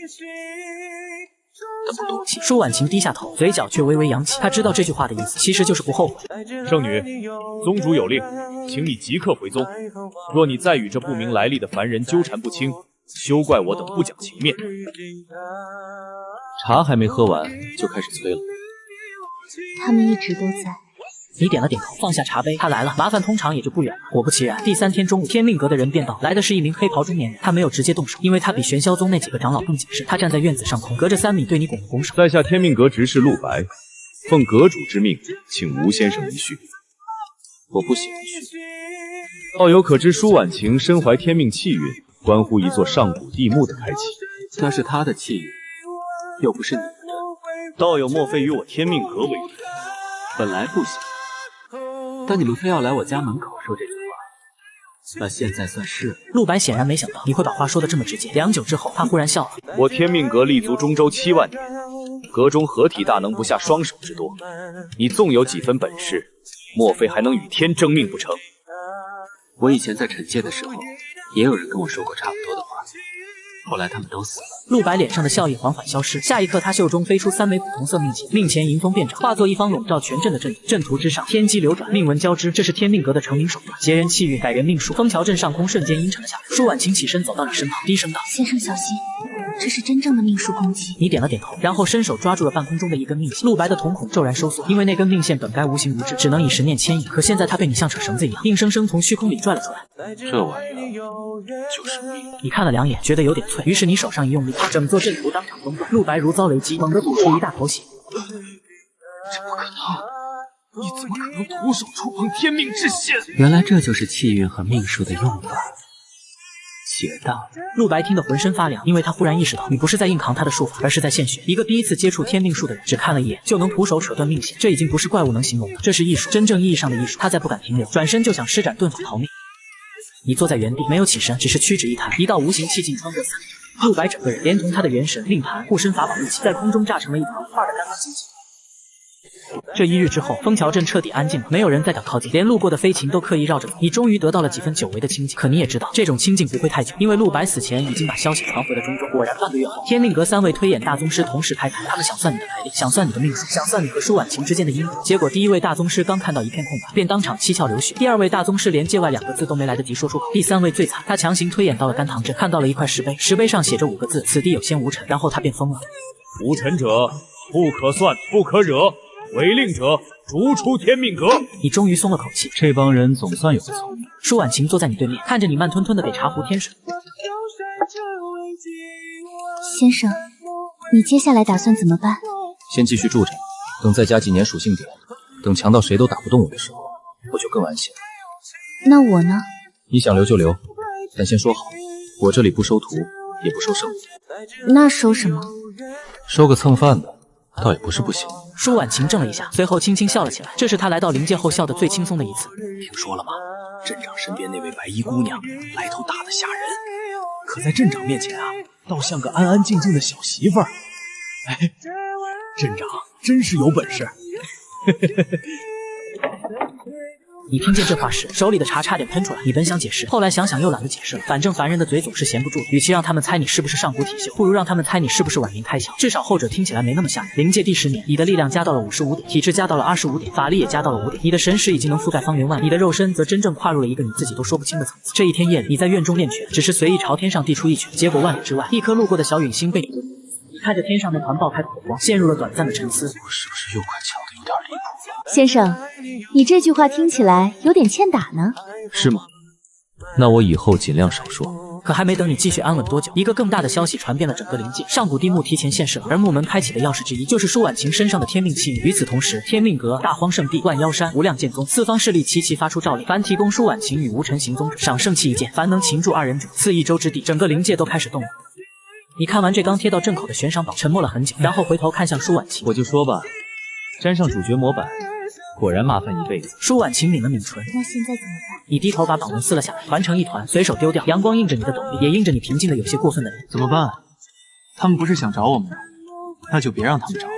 Speaker 6: 但不多。
Speaker 1: 舒婉晴低下头，嘴角却微微扬起。她知道这句话的意思，其实就是不后悔。
Speaker 4: 圣女，宗主有令，请你即刻回宗。若你再与这不明来历的凡人纠缠不清，休怪我等不讲情面。
Speaker 6: 茶还没喝完就开始催了。
Speaker 2: 他们一直都在。
Speaker 1: 你点了点头，放下茶杯。他来了，麻烦通常也就不远了。果不其然，第3天中午，天命阁的人便到，来的是一名黑袍中年人。他没有直接动手，因为他比玄霄宗那几个长老更谨慎。他站在院子上空，隔着3米对你拱了拱手。
Speaker 4: 在下天命阁执事陆白，奉阁主之命，请吴先生一叙。
Speaker 6: 我不喜欢叙。
Speaker 4: 道友可知舒婉晴身怀天命气运，关乎一座上古地墓的开启。
Speaker 6: 那是他的气运，又不是你们的。
Speaker 4: 道友莫非与我天命阁为敌？
Speaker 6: 本来不想，但你们非要来我家门口说这句话，那现在算是了。
Speaker 1: 陆白显然没想到你会把话说得这么直接。良久之后，他忽然笑了。
Speaker 4: 我天命阁立足中州7万年，阁中合体大能不下双手之多。你纵有几分本事，莫非还能与天争命不成？
Speaker 6: 我以前在惩戒的时候，也有人跟我说过差不多的话，后来他们都死了。
Speaker 1: 陆白脸上的笑意缓缓消失，下一刻他袖中飞出3枚古铜色命旗，命前迎风变长，化作一方笼罩全阵的阵图。阵图之上天机流转，命纹交织，这是天命阁的成名手段，劫人气运，改人命术。枫桥镇上空瞬间阴沉了下来。舒婉晴起身走到你身旁，低声道：“
Speaker 10: 先生小心，这是真正的命术攻击。”
Speaker 1: 你点了点头，然后伸手抓住了半空中的一根命线。陆白的瞳孔骤然收缩，因为那根命线本该无形无质，只能以神念牵引，可现在它被你像扯绳子一样，硬生生从虚空里拽了出来。
Speaker 6: 这玩意儿就是命。
Speaker 1: 你看了两眼，觉得有点脆，于是你手上一用力，啪，整座阵图当场崩断。陆白如遭雷击，猛地吐出一大口血。
Speaker 6: 这不可能！你怎么可能徒手触碰天命之线？原来这就是气运和命术的用法。邪道！
Speaker 1: 陆白听得浑身发凉，因为他忽然意识到，你不是在硬扛他的术法，而是在献血。一个第一次接触天命术的人，只看了一眼就能徒手扯断命线，这已经不是怪物能形容的，这是艺术，真正意义上的艺术。他再不敢停留，转身就想施展遁法逃命。你坐在原地，没有起身，只是屈指一弹，一道无形气劲穿过3米。陆白整个人，连同他的元神、令盘、护身法宝一起，在空中炸成了一团画的干干净净。这1日之后，枫桥镇彻底安静了，没有人再敢靠近，连路过的飞禽都刻意绕着走。你终于得到了几分久违的清静，可你也知道，这种清静不会太久，因为陆白死前已经把消息传回了中州。果然，半个月后，天命阁3位推演大宗师同时开台，他们想算你的来历，想算你的命数，想算你和舒婉晴之间的因果。结果，第1位大宗师刚看到一片空白，便当场七窍流血；第2位大宗师连界外2个字都没来得及说出口；第3位最惨，他强行推演到了甘棠镇，看到了一块石碑，石碑上写着5个字：此地有仙无尘，然后他便疯了。
Speaker 4: 无尘者，不可算，不可惹。违令者，逐出天命阁。
Speaker 1: 你终于松了口气，
Speaker 4: 这帮人总算有个聪明。
Speaker 1: 舒婉晴坐在你对面，看着你慢吞吞的给茶壶添水。
Speaker 10: 先生，你接下来打算怎么办？
Speaker 6: 先继续住着，等再加几年属性点，等强到谁都打不动我的时候，我就更安心了。
Speaker 10: 那我呢？
Speaker 6: 你想留就留，但先说好，我这里不收徒，也不收圣物。
Speaker 10: 那收什么？
Speaker 6: 收个蹭饭的，倒也不是不行。
Speaker 1: 舒婉晴怔了一下，随后轻轻笑了起来。这是她来到灵界后笑得最轻松的一次。
Speaker 4: 听说了吗？镇长身边那位白衣姑娘来头大的吓人，可在镇长面前啊，倒像个安安静静的小媳妇儿。哎，镇长真是有本事。
Speaker 1: 你听见这话时，手里的茶差点喷出来。你本想解释，后来想想又懒得解释了。反正凡人的嘴总是闲不住的，与其让他们猜你是不是上古体秀，不如让他们猜你是不是晚明开窍。至少后者听起来没那么吓人。灵界第10年，你的力量加到了55点，体质加到了25点，法力也加到了5点，你的神识已经能覆盖方圆万里，你的肉身则真正跨入了一个你自己都说不清的层次。这一天夜里，你在院中练拳，只是随意朝天上递出一拳，结果万里之外，一颗路过的小陨星被你你看着天上那团爆开的火光，陷入了短暂的沉思。
Speaker 6: 我是不是又快巧的有点离谱？
Speaker 2: 先生，你这句话听起来有点欠打呢。
Speaker 6: 是吗？那我以后尽量少说。
Speaker 1: 可还没等你继续安稳多久，一个更大的消息传遍了整个灵界，上古地墓提前现世了，而墓门开启的钥匙之一就是舒婉晴身上的天命气运。与此同时，天命阁、大荒圣地、万妖山、无量剑宗4方势力齐齐发出诏令，凡提供舒婉晴与无尘行踪者，赏圣器1件；凡能擒住2人者，赐1州之地。整个灵界都开始动了。你看完这刚贴到镇口的悬赏榜，沉默了很久，然后回头看向舒婉晴。
Speaker 6: 我就说吧，沾上主角模板，果然麻烦一辈子。
Speaker 1: 舒婉晴抿了抿唇，
Speaker 10: 那现在怎么办？
Speaker 1: 你低头把榜文撕了下来，团成一团，随手丢掉。阳光映着你的斗笠，也映着你平静的有些过分的脸。
Speaker 6: 怎么办？他们不是想找我们吗？那就别让他们找。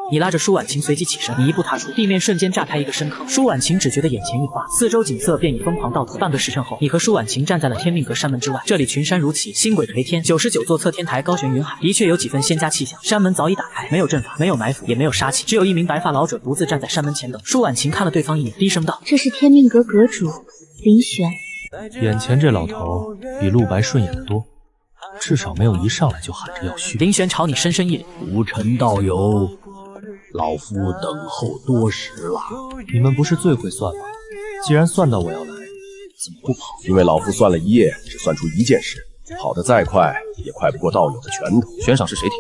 Speaker 1: 你拉着舒婉晴随即起身，你一步踏出，地面瞬间炸开一个深坑。舒婉晴只觉得眼前一花，四周景色便已疯狂倒退。半个时辰后，你和舒婉晴站在了天命阁山门之外，这里群山如棋，星轨颓天，99座侧天台高悬云海，的确有几分仙家气象。山门早已打开，没有阵法，没有埋伏，也没有杀气，只有一名白发老者独自站在山门前等。舒婉晴看了对方一眼，低声道：“
Speaker 10: 这是天命阁阁主林玄。”
Speaker 7: 眼前这老头比陆白顺眼得多，至少没有一上来就喊着要续。
Speaker 1: 林玄朝你深深一礼：“
Speaker 8: 无尘道友，老夫等候多时了。
Speaker 7: 你们不是最会算吗？既然算到我要来，怎么不跑？
Speaker 5: 因为老夫算了1夜，只算出1件事，跑得再快也快不过道友的拳头。
Speaker 6: 悬赏是谁提？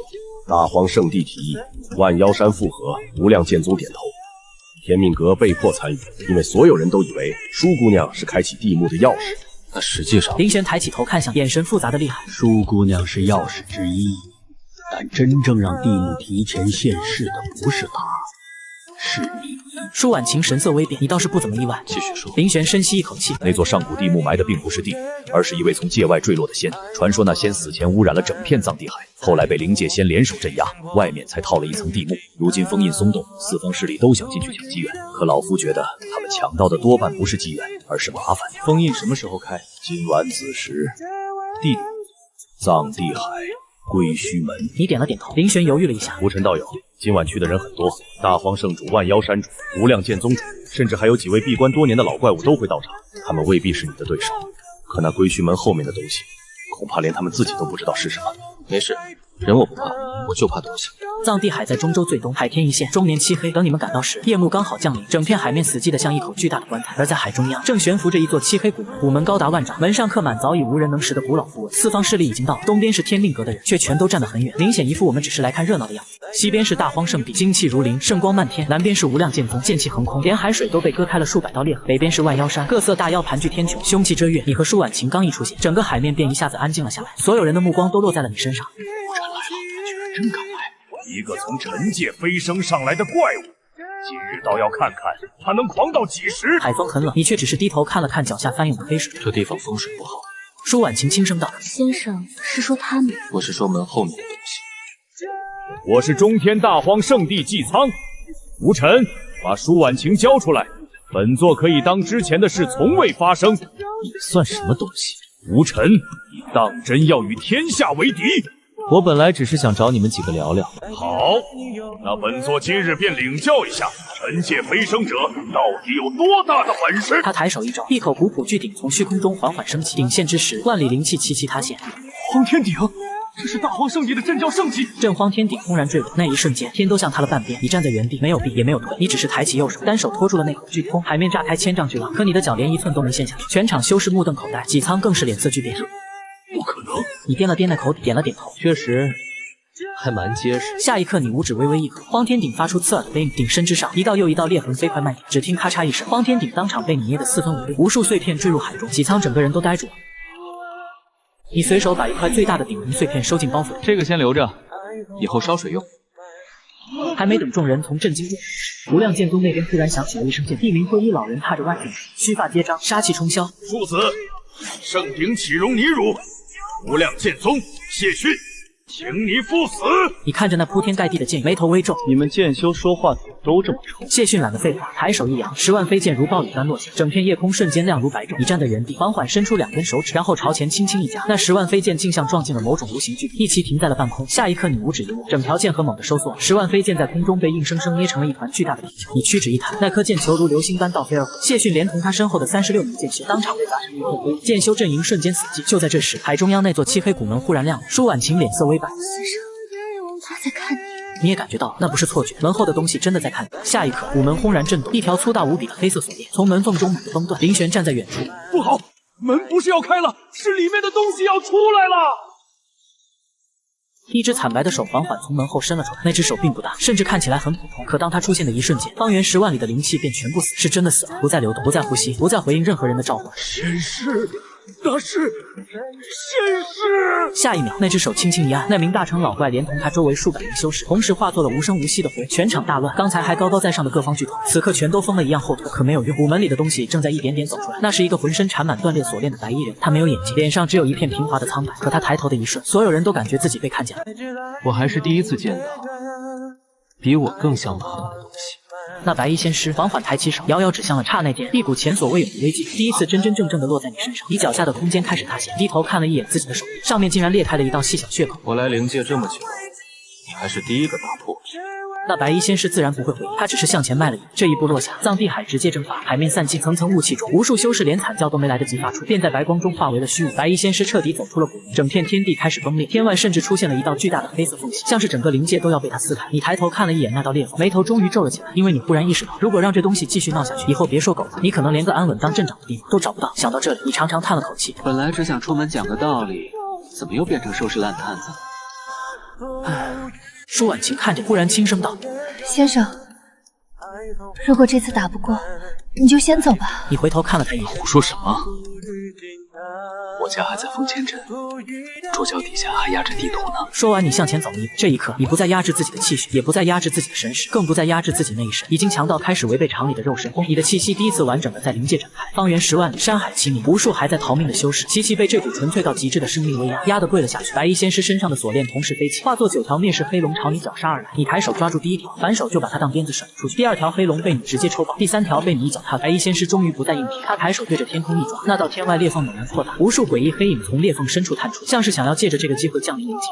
Speaker 5: 大荒圣地提议，万妖山复合，无量剑宗点头。天命阁被迫参与，因为所有人都以为舒姑娘是开启地幕的钥匙。
Speaker 6: 那实际上，
Speaker 1: 林玄抬起头看向，眼神复杂的厉害。
Speaker 8: 舒姑娘是钥匙之一，但真正让地幕提前现世的不是她，是你。
Speaker 1: 舒婉晴神色微变，你倒是不怎么意外。
Speaker 3: 继续说。
Speaker 1: 林玄深吸一口气，
Speaker 4: 那座上古地墓埋的并不是地，而是一位从界外坠落的仙。传说那仙死前污染了整片藏地海，后来被灵界仙联手镇压，外面才套了一层地幕。如今封印松动，四方势力都想进去抢机缘，可老夫觉得他们抢到的多半不是机缘，而是麻烦。
Speaker 3: 封印什么时候开？
Speaker 4: 今晚子时，地点藏地海归墟门。
Speaker 1: 你点了点头。林玄犹豫了一下，
Speaker 4: 无尘道友，今晚去的人很多，大荒圣主、万妖山主、无量剑宗主，甚至还有几位闭关多年的老怪物都会到场，他们未必是你的对手。可那归墟门后面的东西，恐怕连他们自己都不知道是什么。
Speaker 3: 没事，人我不怕，我就怕东西。
Speaker 1: 藏地海在中州最东，海天一线，终年漆黑。等你们赶到时，夜幕刚好降临，整片海面死寂的像一口巨大的棺材。而在海中央，正悬浮着一座漆黑古门，古门高达万丈，门上刻满早已无人能识的古老符文。四方势力已经到，东边是天命阁的人，却全都站得很远，明显一副我们只是来看热闹的样子。西边是大荒圣地，金气如林，圣光漫天；南边是无量剑宗，剑气横空，连海水都被割开了数百道裂痕。北边是万妖山，各色大妖盘踞天穹，凶气遮月。你和舒婉晴刚一出现，整个海面便一下子安静了下来，所有人的目光都落在了你身上。
Speaker 5: 无尘来了，居然真敢来！一个从尘界飞升上来的怪物，今日倒要看看他能狂到几时！
Speaker 1: 海风很冷，你却只是低头看了看脚下翻涌的黑水。
Speaker 3: 这地方风水不好。
Speaker 1: 舒婉晴轻声道：“
Speaker 10: 先生是说他们？
Speaker 3: 我是说门后面的东西。”
Speaker 4: 我是中天大荒圣地祭苍，无尘，把舒婉晴交出来，本座可以当之前的事从未发生。
Speaker 3: 你算什么东西？
Speaker 4: 无尘，你当真要与天下为敌？
Speaker 7: 我本来只是想找你们几个聊聊。
Speaker 5: 好，那本座今日便领教一下尘界飞升者到底有多大的本事。
Speaker 1: 他抬手一招，一口古朴巨鼎从虚空中缓缓升起，鼎现之时，万里灵气齐齐塌陷。
Speaker 8: 荒天鼎，这是大荒圣地的镇教圣器。
Speaker 1: 震荒天鼎轰然坠落，那一瞬间，天都像塌了半边。你站在原地，没有臂也没有腿，你只是抬起右手，单手托住了那口巨空，海面炸开千丈巨浪，可你的脚连一寸都没陷下去。全场修士目瞪口呆，纪苍更是脸色巨变。
Speaker 5: 不可能！
Speaker 1: 你掂了掂那口鼎，点了点头，
Speaker 7: 确实还蛮结实。
Speaker 1: 下一刻，你五指微微一合，荒天鼎发出刺耳的悲鸣，鼎身之上，一道又一道裂痕飞快蔓延。只听咔嚓一声，荒天鼎当场被你捏得四分五裂，无数碎片坠入海中。纪苍整个人都呆住了。你随手把一块最大的鼎文碎片收进包袱里，
Speaker 3: 这个先留着，以后烧水用。
Speaker 1: 还没等众人从震惊中，无量剑宗那边突然响起了一声剑，一名灰衣老人踏着万剑，须发皆张，杀气冲霄。
Speaker 5: 庶子，圣鼎岂容你辱？无量剑宗谢逊，请你赴死！
Speaker 1: 你看着那铺天盖地的剑，眉头微皱。
Speaker 11: 你们剑修说话怎么都这么冲？
Speaker 1: 谢逊懒得废话，抬手一扬，10万飞剑如暴雨般落下，整片夜空瞬间亮如白昼。你站在原地，缓缓伸出2根手指，然后朝前轻轻一夹，那10万飞剑竟像撞进了某种无形巨壁，一齐停在了半空。下一刻，你五指一握，整条剑河猛地收缩，10万飞剑在空中被硬生生捏成了一团巨大的地球。你屈指一弹，那颗剑球如流星般倒飞而回。谢逊连同他身后的36名剑修当场被砸成一片灰，剑修阵营瞬间死寂。就在这时，海中央那座漆黑古门忽然亮了，舒婉晴脸色微白。
Speaker 10: 先生，他在看你。
Speaker 1: 你也感觉到那不是错觉，门后的东西真的在看你。下一刻，古门轰然震动，一条粗大无比的黑色锁链从门缝中猛地崩断。林玄站在远处，
Speaker 8: 不好，门不是要开了，是里面的东西要出来了。
Speaker 1: 一只惨白的手缓缓从门后伸了出来，那只手并不大，甚至看起来很普通。可当它出现的一瞬间，方圆10万里的灵气便全部死，是真的死了，不再流动，不再呼吸，不再回应任何人的召唤。
Speaker 8: 仙师，那是仙师！
Speaker 1: 下一秒，那只手轻轻一按，那名大成老怪连同他周围数百名修士，同时化作了无声无息的灰，全场大乱。刚才还高高在上的各方巨头，此刻全都疯了一样后退。可没有用，古门里的东西正在一点点走出来。那是一个浑身缠满断裂锁链的白衣人，他没有眼睛，脸上只有一片平滑的苍白。可他抬头的一瞬，所有人都感觉自己被看见了。
Speaker 7: 我还是第一次见到比我更像麻烦的东西。
Speaker 1: 那白衣仙师缓缓抬起手，遥遥指向了刹那间，一股前所未有的危机第一次真真正正的落在你身上。你脚下的空间开始塌陷，低头看了一眼自己的手臂，上面竟然裂开了一道细小血口。
Speaker 3: 我来灵界这么久，你还是第一个打破。
Speaker 1: 那白衣仙师自然不会回应，他只是向前迈了一步，这一步落下，藏地海直接蒸发，海面散尽，层层雾气中，无数修士连惨叫都没来得及发出，便在白光中化为了虚无。白衣仙师彻底走出了古门，整片天地开始崩裂，天外甚至出现了一道巨大的黑色缝隙，像是整个灵界都要被他撕开。你抬头看了一眼那道裂缝，眉头终于皱了起来，因为你忽然意识到，如果让这东西继续闹下去，以后别说狗了，你可能连个安稳当镇长的地方都找不到。想到这里，你长长叹了口气，
Speaker 6: 本来只想出门讲个道理，怎么又变成收拾烂摊子了？
Speaker 1: 唉。舒婉晴看着，忽然轻声道：“
Speaker 10: 先生，如果这次打不过，你就先走吧。”
Speaker 1: 你回头看了他一眼，
Speaker 3: 胡说什么？我
Speaker 6: 我家还在奉前镇，桌脚底下还压着地图呢。
Speaker 1: 说完，你向前走一步，这一刻，你不再压制自己的气血，也不再压制自己的神识，更不再压制自己的内神，已经强到开始违背常理的肉身功。你的气息第一次完整的在灵界展开，方圆10万里，山海齐鸣，无数还在逃命的修士，齐齐被这股纯粹到极致的生命威压压得跪了下去。白衣仙师身上的锁链同时飞起，化作9条灭世黑龙朝你绞杀而来。你抬手抓住第一条，反手就把它当鞭子甩出去。第2条黑龙被你直接抽爆，第3条被你一脚踏。白衣仙师终于不再硬拼，他抬手对着天空一抓，那道天外裂缝猛然扩大，无数诡异黑影从裂缝深处探出，像是想要借着这个机会降临灵界。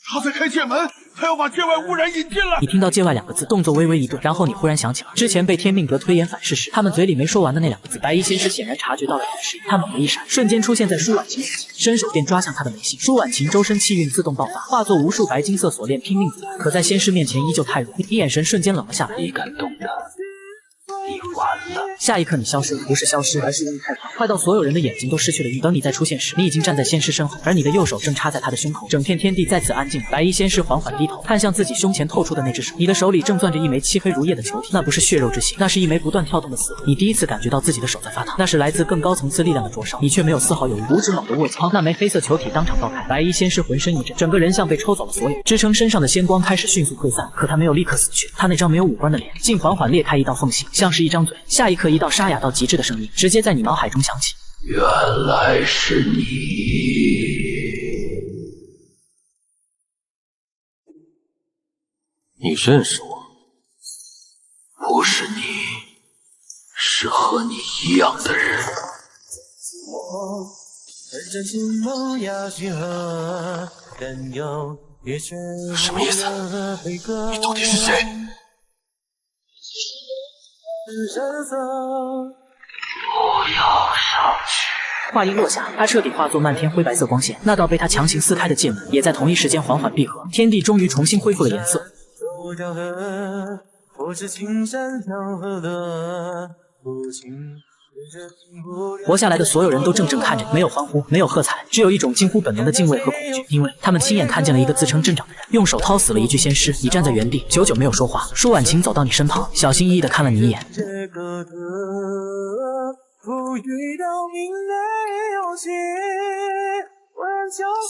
Speaker 5: 他在开界门，他要把界外污染引进来。
Speaker 1: 你听到界外2个字，动作微微一顿，然后你忽然想起了之前被天命阁推演反噬时，他们嘴里没说完的那2个字。白衣仙师显然察觉到了你的示意，他猛地一闪，瞬间出现在舒婉晴面前，伸手便抓向她的眉心。舒婉晴周身气运自动爆发，化作无数白金色锁链拼命阻挡，可在仙师面前依旧太弱。你眼神瞬间冷了下来，
Speaker 6: 你敢动的，你完了。
Speaker 1: 下一刻你消失了，不是消失，而是因为太快，快到所有人的眼睛都失去了意义。等你再出现时，你已经站在仙师身后，而你的右手正插在他的胸口，整片天地再次安静。白衣仙师缓缓低头，看向自己胸前透出的那只手，你的手里正攥着一枚漆黑如夜的球体，那不是血肉之心，那是一枚不断跳动的死魂。你第一次感觉到自己的手在发烫，那是来自更高层次力量的灼烧，你却没有丝毫犹豫，五指猛地握紧，那枚黑色球体当场爆开。白衣仙师浑身一震，整个人像被抽走了所有，支撑身上的仙光开始迅速溃散，可他没有立刻死去，他那张没有五官的脸竟缓缓裂开一道缝隙，像是一张嘴。下一刻，一道沙哑到极致的声音直接在你脑海中响起。
Speaker 6: 原来是你！你认识我？不是你，是和你一样的人。什么意思？你到底是谁？不要上去！
Speaker 1: 话音落下，他彻底化作漫天灰白色光线，那道被他强行撕开的界门也在同一时间缓缓闭合，天地终于重新恢复了颜色。活下来的所有人都怔怔看着你，没有欢呼，没有喝彩，只有一种近乎本能的敬畏和恐惧，因为他们亲眼看见了一个自称镇长的人用手掏死了一具仙师。你站在原地，久久没有说话。舒婉晴走到你身旁，小心翼翼地看了你一眼。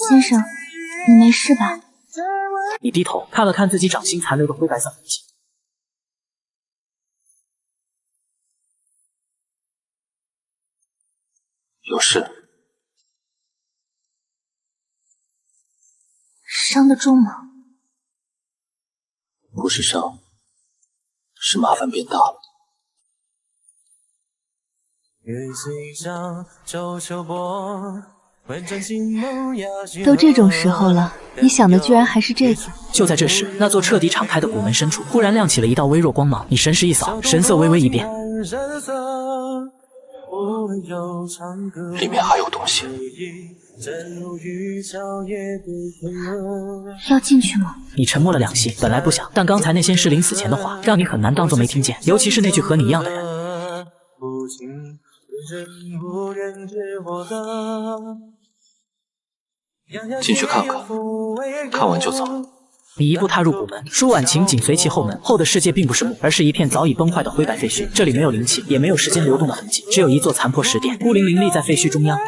Speaker 10: 先生，你没事吧？
Speaker 1: 你低头看了看自己掌心残留的灰白色痕迹。
Speaker 6: 有事？
Speaker 10: 伤得重吗？
Speaker 6: 不是伤，是麻烦变大了。
Speaker 10: 都这种时候了，你想的居然还是这个。
Speaker 1: 就在这时，那座彻底敞开的古门深处，忽然亮起了一道微弱光芒。你神识一扫，神色微微一变。
Speaker 6: 里面还有东西。
Speaker 10: 要进去吗？
Speaker 1: 你沉默了2息，本来不想，但刚才那仙师临死前的话，让你很难当作没听见，尤其是那句和你一样的人。
Speaker 6: 进去看看，看完就走。
Speaker 1: 你一步踏入古门，舒婉晴紧随其后门。后的世界并不是墓，而是一片早已崩坏的灰白废墟。这里没有灵气，也没有时间流动的痕迹，只有一座残破石殿，孤零零立在废墟中央。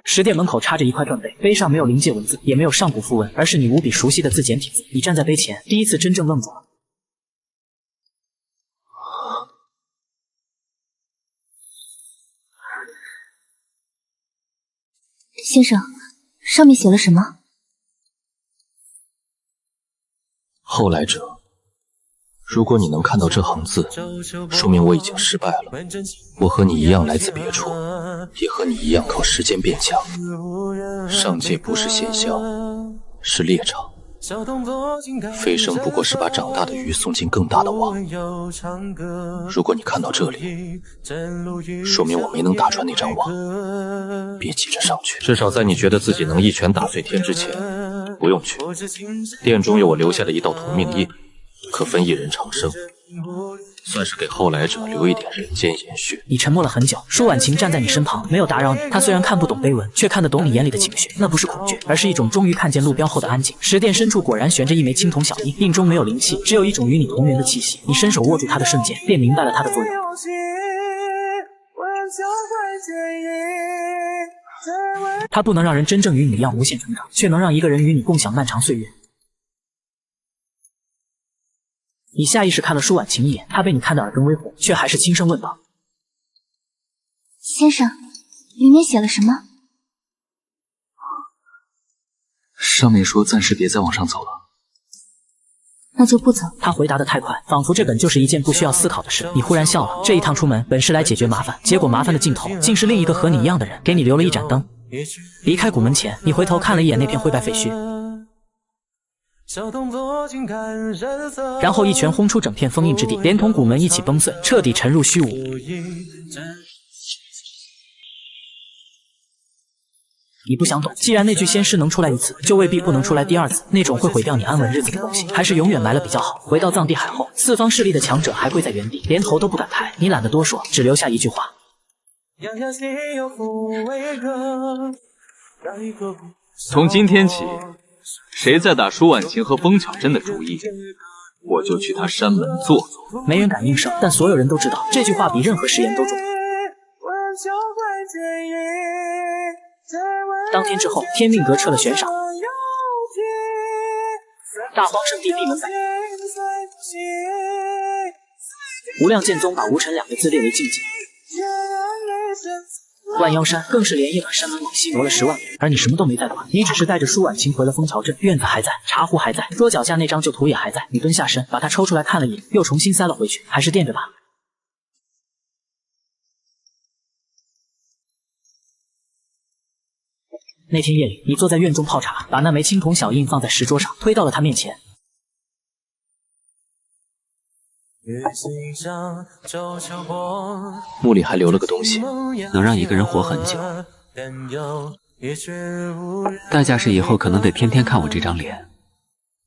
Speaker 1: 石殿门口插着一块断碑，碑上没有灵界文字，也没有上古符文，而是你无比熟悉的字简体字。你站在碑前，第一次真正愣住了。
Speaker 10: 先生，上面写了什么？
Speaker 6: 后来者。如果你能看到这行字，说明我已经失败了。我和你一样来自别处，也和你一样靠时间变强。上界不是仙乡，是猎场。飞升不过是把长大的鱼送进更大的网。如果你看到这里，说明我没能打穿那张网。别急着上去，至少在你觉得自己能一拳打碎天之前，不用去。殿中有我留下的一道屠命印，可分一人长生。算是给后来者留一点人间延续。
Speaker 1: 你沉默了很久，舒婉晴站在你身旁，没有打扰你。她虽然看不懂碑文，却看得懂你眼里的情绪。那不是恐惧，而是一种终于看见路标后的安静。石殿深处果然悬着一枚青铜小印，印中没有灵气，只有一种与你同源的气息。你伸手握住它的瞬间，便明白了它的作用。它不能让人真正与你一样无限成长，却能让一个人与你共享漫长岁月。你下意识看了舒婉晴一眼，她被你看得耳根微红，却还是轻声问道：“
Speaker 10: 先生，里面写了什么？”
Speaker 6: 上面说暂时别再往上走了。
Speaker 10: 那就不走。
Speaker 1: 他回答的太快，仿佛这本就是一件不需要思考的事。你忽然笑了，这一趟出门本是来解决麻烦，结果麻烦的尽头竟是另一个和你一样的人给你留了一盏灯。离开古门前，你回头看了一眼那片灰败废墟，然后一拳轰出整片封印之地，连同古门一起崩碎，彻底沉入虚无。你不想懂，既然那具仙尸能出来一次，就未必不能出来第二次。那种会毁掉你安稳日子的东西，还是永远埋了比较好。回到藏地海后，四方势力的强者还跪在原地，连头都不敢抬。你懒得多说，只留下一句话：
Speaker 3: 从今天起，谁再打舒婉晴和枫巧镇的主意，我就去他山门坐坐。
Speaker 1: 没人敢应声，但所有人都知道，这句话比任何誓言都重要。当天之后，天命阁撤了悬赏，大荒圣地闭门摆。无量剑宗把无尘2个字列为禁忌。万妖山更是连夜把山门往西挪了10万里，而你什么都没带管，你只是带着舒婉晴回了枫桥镇，院子还在，茶壶还在，桌脚下那张旧图也还在。你蹲下身，把它抽出来看了一眼，又重新塞了回去，还是垫着吧。那天夜里，你坐在院中泡茶，把那枚青铜小印放在石桌上，推到了他面前。
Speaker 6: 墓里还留了个东西，能让一个人活很久。代价是以后可能得天天看我这张脸，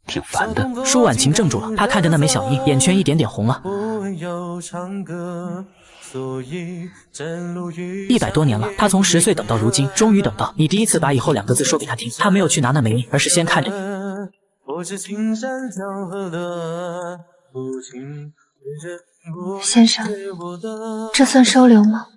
Speaker 6: 挺烦的。
Speaker 1: 舒婉晴怔住了，她看着那枚小印，眼圈一点点红了。100多年了，他从10岁等到如今，终于等到你第一次把以后2个字说给他听。他没有去拿那枚印，而是先看着你。
Speaker 10: 先生，这算收留吗？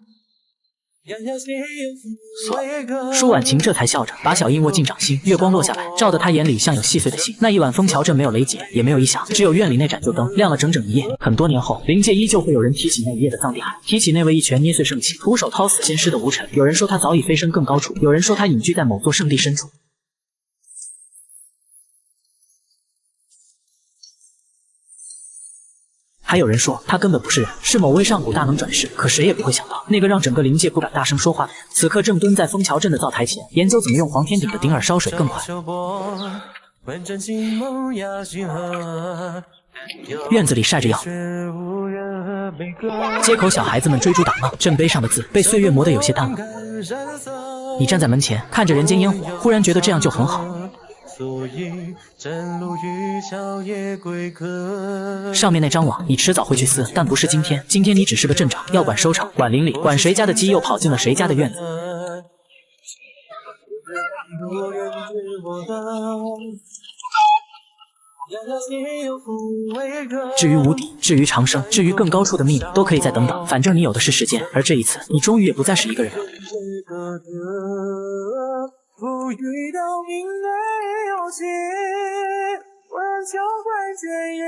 Speaker 1: 舒婉晴这才笑着，把小印握进掌心，月光落下来，照得他眼里像有细碎的星。那一晚，枫桥镇没有雷劫，也没有异响，只有院里那盏旧灯亮了整整一夜。很多年后，灵界依旧会有人提起那一夜的藏地海，提起那位一拳捏碎圣器、徒手掏死仙尸的无尘。有人说他早已飞升更高处，有人说他隐居在某座圣地深处。还有人说他根本不是人，是某位上古大能转世。可谁也不会想到，那个让整个灵界不敢大声说话的人，此刻正蹲在枫桥镇的灶台前，研究怎么用黄天顶的鼎儿烧水更快。院子里晒着阳，街口小孩子们追逐打闹，镇碑上的字被岁月磨得有些淡了。你站在门前，看着人间烟火，忽然觉得这样就很好。上面那张网，你迟早会去撕，但不是今天。今天你只是个镇长，要管收场，管邻里，管谁家的鸡又跑进了谁家的院子。至于无底，至于长生，至于更高处的秘密，都可以再等等，反正你有的是时间。而这一次，你终于也不再是一个人了。不遇到明媚有情，万桥怪剑影。